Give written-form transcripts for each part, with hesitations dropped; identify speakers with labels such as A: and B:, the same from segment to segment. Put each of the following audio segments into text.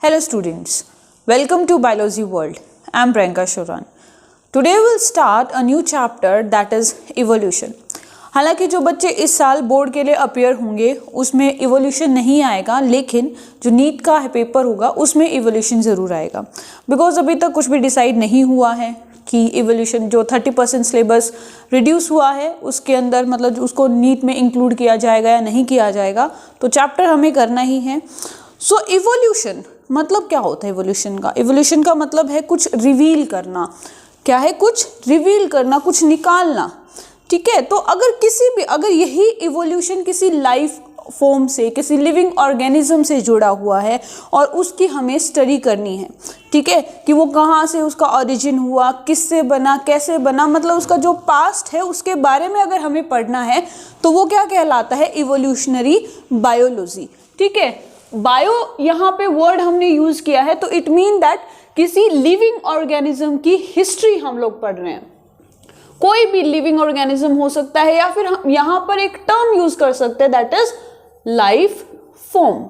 A: Hello students, welcome to Biology World. I am Priyanka Shoran. Today we will start a new chapter that is evolution. हालांकि जो बच्चे इस साल board के लिए अपियर होंगे उसमें इवोल्यूशन नहीं आएगा, लेकिन जो नीट का पेपर होगा उसमें इवोल्यूशन ज़रूर आएगा, बिकॉज अभी तक कुछ भी डिसाइड नहीं हुआ है कि इवोल्यूशन जो 30% सिलेबस रिड्यूस हुआ है उसके अंदर मतलब उसको नीट में इंक्लूड किया जाएगा या नहीं किया जाएगा, तो चैप्टर हमें करना ही है. सो इवोल्यूशन मतलब क्या होता है? इवोल्यूशन का मतलब है कुछ रिवील करना. क्या है? कुछ रिवील करना, कुछ निकालना. ठीक है, तो अगर यही इवोल्यूशन किसी लाइफ फॉर्म से, किसी लिविंग ऑर्गेनिज्म से जुड़ा हुआ है और उसकी हमें स्टडी करनी है, ठीक है, कि वो कहाँ से उसका ओरिजिन हुआ, किससे बना, कैसे बना, मतलब उसका जो पास्ट है उसके बारे में अगर हमें पढ़ना है तो वो क्या कहलाता है? Evolutionary biology. ठीक है, बायो यहाँ पे वर्ड हमने यूज किया है, तो इट मीन दैट किसी लिविंग ऑर्गेनिज्म की हिस्ट्री हम लोग पढ़ रहे हैं. कोई भी लिविंग ऑर्गेनिज्म हो सकता है, या फिर हम यहाँ पर एक टर्म यूज कर सकते हैं दैट इज लाइफ फॉर्म.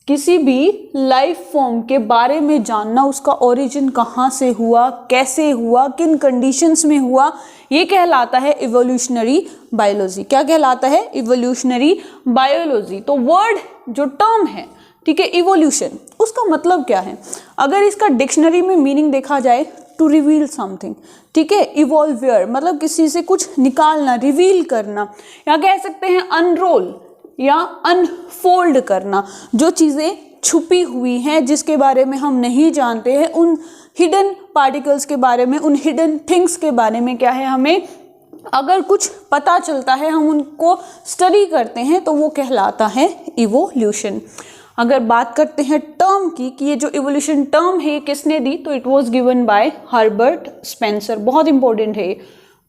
A: किसी भी लाइफ फॉर्म के बारे में जानना, उसका ओरिजिन कहाँ से हुआ, कैसे हुआ, किन कंडीशंस में हुआ, ये कहलाता है इवोल्यूशनरी बायोलॉजी. क्या कहलाता है? Evolutionary biology. तो वर्ड जो टर्म है, ठीक है, इवोल्यूशन, उसका मतलब क्या है? अगर इसका डिक्शनरी में मीनिंग देखा जाए, टू रिवील समथिंग. ठीक है, इवॉल्वेयर मतलब किसी से कुछ निकालना, रिवील करना, या कह सकते हैं अनरोल या अनफोल्ड करना. जो चीज़ें छुपी हुई हैं, जिसके बारे में हम नहीं जानते हैं, उन हिडन पार्टिकल्स के बारे में, उन हिडन थिंग्स के बारे में क्या है, हमें अगर कुछ पता चलता है, हम उनको स्टडी करते हैं, तो वो कहलाता है इवोल्यूशन. अगर बात करते हैं टर्म की कि ये जो इवोल्यूशन टर्म है किसने दी, तो it was given bye Herbert Spencer. बहुत इंपॉर्टेंट है,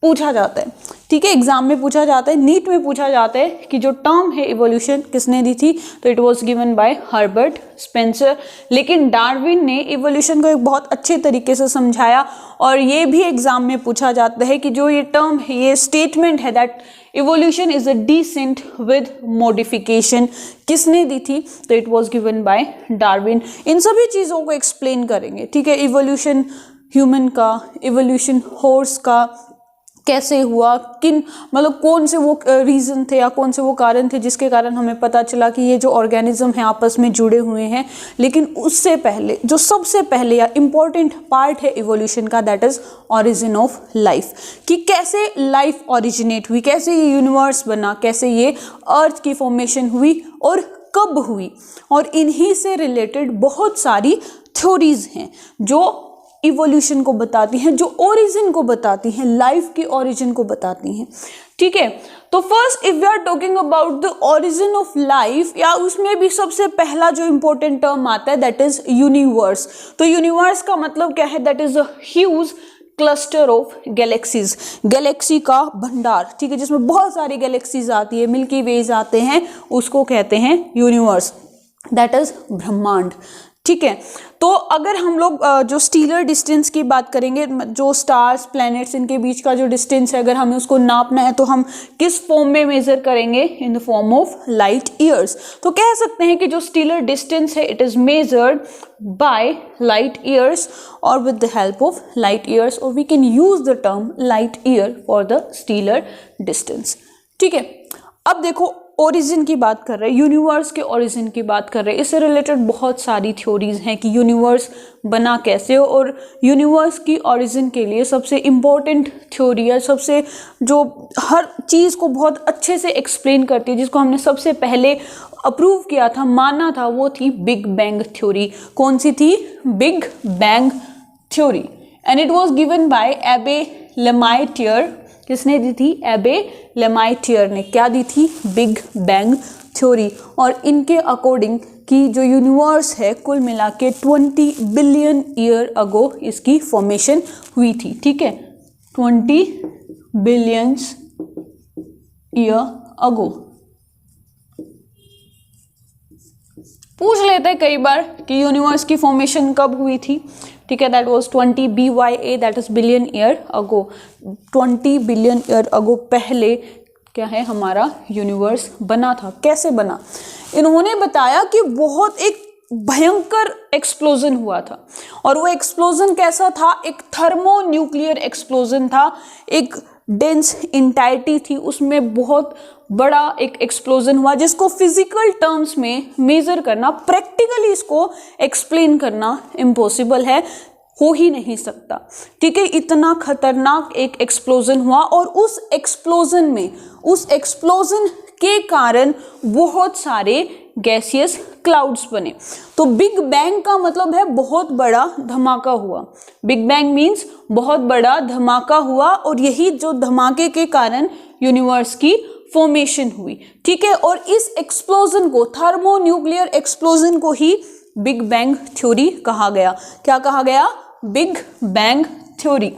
A: पूछा जाता है. ठीक है, एग्जाम में पूछा जाता है, नीट में पूछा जाता है कि जो टर्म है इवोल्यूशन किसने दी थी, तो it was given bye Herbert Spencer. लेकिन डार्विन ने इवोल्यूशन को एक बहुत अच्छे तरीके से समझाया, और ये भी एग्जाम में पूछा जाता है कि जो ये टर्म है, ये स्टेटमेंट है that evolution is a descent with modification, किसने दी थी, तो it was given by Darwin. इन सभी चीज़ों को एक्सप्लेन करेंगे. ठीक है, इवोल्यूशन ह्यूमन का, इवोल्यूशन हॉर्स का कैसे हुआ, किन मतलब कौन से वो रीज़न थे या कौन से वो कारण थे जिसके कारण हमें पता चला कि ये जो ऑर्गेनिज्म है आपस में जुड़े हुए हैं. लेकिन उससे पहले जो सबसे पहले या इम्पॉर्टेंट पार्ट है इवोल्यूशन का, that is origin of life. कि कैसे लाइफ ओरिजिनेट हुई, कैसे ये यूनिवर्स बना, कैसे ये अर्थ की फॉर्मेशन हुई और कब हुई. और इन्हीं से रिलेटेड बहुत सारी थ्योरीज हैं जो इवोल्यूशन को बताती हैं, जो ओरिजिन को बताती हैं, लाइफ की ओरिजिन को बताती हैं. ठीक है, तो first if we are talking about the origin of life, या उसमें भी सबसे पहला जो इंपॉर्टेंट टर्म आता है दैट इज यूनिवर्स. तो यूनिवर्स का मतलब क्या है? That is a huge cluster of galaxies, Galaxy का भंडार. ठीक है, जिसमें बहुत सारी गैलेक्सीज आती है, मिल्की वेज आते हैं, उसको कहते हैं यूनिवर्स, दैट इज ब्रह्मांड. ठीक है, तो अगर हम लोग जो स्टीलर डिस्टेंस की बात करेंगे, जो स्टार्स प्लैनेट्स इनके बीच का जो डिस्टेंस है, अगर हमें उसको नापना है तो हम किस फॉर्म में मेजर करेंगे? In the form of light years. तो कह सकते हैं कि जो स्टीलर डिस्टेंस है it is measured by light years और with the help of light years, और we can use the term light year for the stellar distance. ठीक है, अब देखो ओरिजिन की बात कर रहे हैं, यूनिवर्स के ओरिजिन की बात कर रहे हैं. इससे रिलेटेड बहुत सारी थ्योरीज हैं कि यूनिवर्स बना कैसे, और यूनिवर्स की ओरिजिन के लिए सबसे इम्पोर्टेंट थ्योरी है, सबसे जो हर चीज़ को बहुत अच्छे से एक्सप्लेन करती है, जिसको हमने सबसे पहले अप्रूव किया था, माना था, वो थी बिग बैंग थ्योरी. कौन सी थी? Big bang theory. And it was given by एबे लेमाइटियर. किसने दी थी? एबे लेमाइटियर ने. क्या दी थी? Big bang theory. और इनके अकॉर्डिंग कि जो यूनिवर्स है कुल मिला के 20 बिलियन ईयर अगो इसकी फॉर्मेशन हुई थी. ठीक है, 20 बिलियंस ईयर अगो. पूछ लेते हैं कई बार कि यूनिवर्स की फॉर्मेशन कब हुई थी. ठीक है, that was 20 BYA, that is billion year ago. 20 billion year ago पहले क्या है हमारा यूनिवर्स बना था. कैसे बना? इन्होंने बताया कि बहुत एक भयंकर एक्सप्लोजन हुआ था। और वो एक्सप्लोजन कैसा था? एक थर्मोन्यूक्लियर एक्सप्लोजन था, एक डेंस एंटाइटी थी, उसमें बहुत बड़ा एक एक्सप्लोजन हुआ जिसको फिजिकल टर्म्स में मेजर करना, प्रैक्टिकली इसको एक्सप्लेन करना इम्पॉसिबल है, हो ही नहीं सकता। ठीक है, इतना खतरनाक एक एक्सप्लोजन हुआ और उस एक्सप्लोजन के कारण बहुत सारे गैसियस क्लाउड्स बने। तो बिग बैंग का मतलब है बहुत बड़ा धमाका हुआ। बिग बैंग मीन्स बहुत बड़ा धमाका हुआ और यही जो धमाके के कारण यूनिवर्स की फॉर्मेशन हुई। ठीक है, और इस एक्सप्लोजन को, थर्मोन्यूक्लियर एक्सप्लोजन को ही बिग बैंग थ्योरी कहा गया। क्या कहा गया? Big bang theory.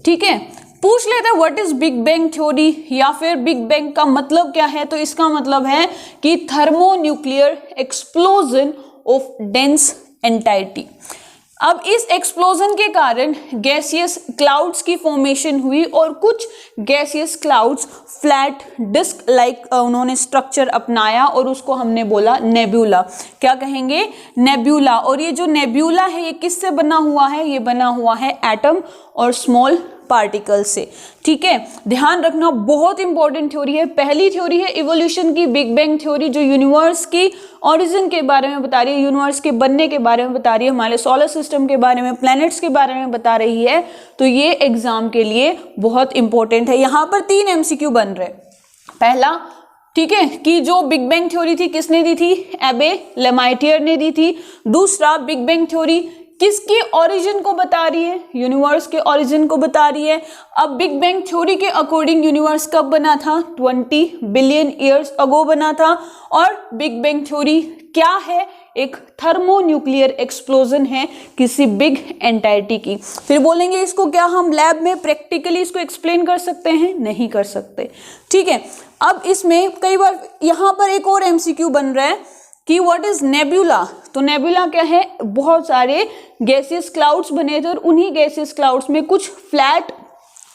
A: ठीक है, पूछ लेते हैं what is big bang theory, या फिर बिग बैंग का मतलब क्या है। तो इसका मतलब है कि thermonuclear explosion of dense entity. अब इस एक्सप्लोजन के कारण गैसियस क्लाउड्स की फॉर्मेशन हुई और कुछ gaseous clouds flat disc like उन्होंने स्ट्रक्चर अपनाया और उसको हमने बोला नेब्यूला। क्या कहेंगे? नेब्यूला। और ये जो नेब्यूला है ये किससे बना हुआ है? ये बना हुआ है एटम और स्मॉल पार्टिकल से। ठीक है, ध्यान रखना, बहुत इंपॉर्टेंट थ्योरी है। पहली थ्योरी है इवोल्यूशन की, बिग बैंग थ्योरी, जो यूनिवर्स की ओरिजिन के बारे में बता रही है, यूनिवर्स के बनने के बारे में बता रही है, हमारे सोलर सिस्टम के बारे में, प्लैनेट्स के बारे में बता रही है। तो ये एग्जाम के लिए बहुत इंपॉर्टेंट है। यहाँ पर 3 MCQ बन रहे। पहला, ठीक है, कि जो बिग बैंग थ्योरी थी किसने दी थी? एबे लेमाइटियर ने दी थी। दूसरा, बिग बैंग थ्योरी किसकी ओरिजिन को बता रही है? यूनिवर्स के ओरिजिन को बता रही है। अब बिग बैंग थ्योरी के अकॉर्डिंग यूनिवर्स कब बना था? 20 बिलियन ईयर्स अगो बना था। और बिग बैंग थ्योरी क्या है? एक थर्मोन्यूक्लियर एक्सप्लोजन है किसी बिग एंटाइटी की। फिर बोलेंगे इसको क्या हम लैब में प्रैक्टिकली इसको एक्सप्लेन कर सकते हैं? नहीं कर सकते। ठीक है, अब इसमें कई बार यहाँ पर एक और MCQ बन रहा है कि व्हाट इज नेब्यूला। तो नेब्यूला क्या है? बहुत सारे गैसियस क्लाउड्स बने थे और उन्हीं गैसियस क्लाउड्स में कुछ फ्लैट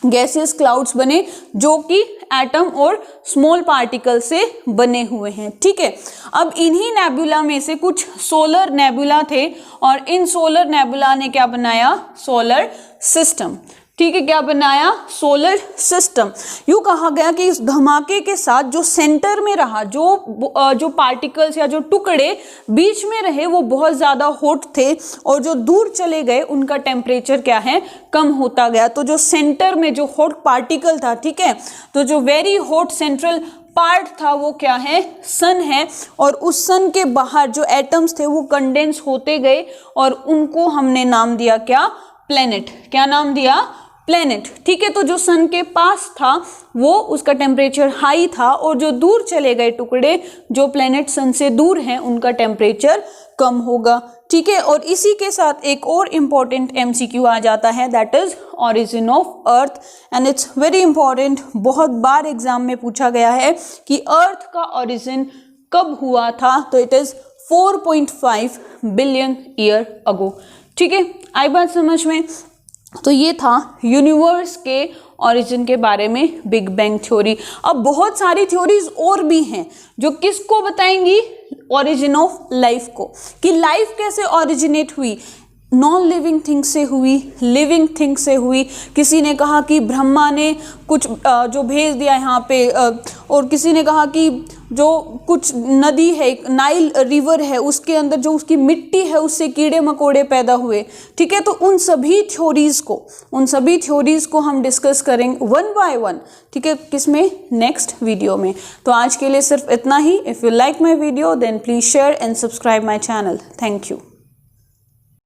A: गैसियस क्लाउड्स बने जो कि एटम और स्मॉल पार्टिकल से बने हुए हैं। ठीक है, अब इन्हीं नेब्यूला में से कुछ सोलर नेब्यूला थे और इन सोलर नेब्यूला ने क्या बनाया? Solar system. ठीक है, क्या बनाया? Solar system. यूं कहा गया कि इस धमाके के साथ जो सेंटर में रहा, जो पार्टिकल्स या जो टुकड़े बीच में रहे वो बहुत ज्यादा हॉट थे और जो दूर चले गए उनका टेम्परेचर क्या है? कम होता गया। तो जो सेंटर में जो हॉट पार्टिकल था, ठीक है, तो जो वेरी हॉट सेंट्रल पार्ट था वो क्या है? सन है। और उस सन के बाहर जो एटम्स थे वो कंडेंस होते गए और उनको हमने नाम दिया क्या? प्लेनेट। क्या नाम दिया? प्लेनेट। ठीक है, तो जो सन के पास था वो उसका टेम्परेचर हाई था और जो दूर चले गए टुकड़े, जो प्लेनेट सन से दूर हैं, उनका टेम्परेचर कम होगा। ठीक है, और इसी के साथ एक और इम्पॉर्टेंट MCQ आ जाता है, that is origin of earth and it's very important. बहुत बार एग्जाम में पूछा गया है कि अर्थ का ओरिजिन कब हुआ था? तो it is 4.5 billion year ago. ठीक है, आई बात समझ में? तो ये था यूनिवर्स के ओरिजिन के बारे में बिग बैंग थ्योरी। अब बहुत सारी थ्योरीज और भी हैं जो किसको बताएंगी? ओरिजिन ऑफ लाइफ को, कि लाइफ कैसे ओरिजिनेट हुई। नॉन लिविंग थिंग से हुई, लिविंग थिंग से हुई। किसी ने कहा कि ब्रह्मा ने कुछ जो भेज दिया यहाँ पे, और किसी ने कहा कि जो कुछ नदी है, नाइल रिवर है, उसके अंदर जो उसकी मिट्टी है उससे कीड़े मकोड़े पैदा हुए। ठीक है, तो उन सभी थ्योरीज को हम डिस्कस करेंगे 1 by 1। ठीक है, किसमें? नेक्स्ट वीडियो में। तो आज के लिए सिर्फ इतना ही। If you like my video then please share and subscribe my channel. Thank you.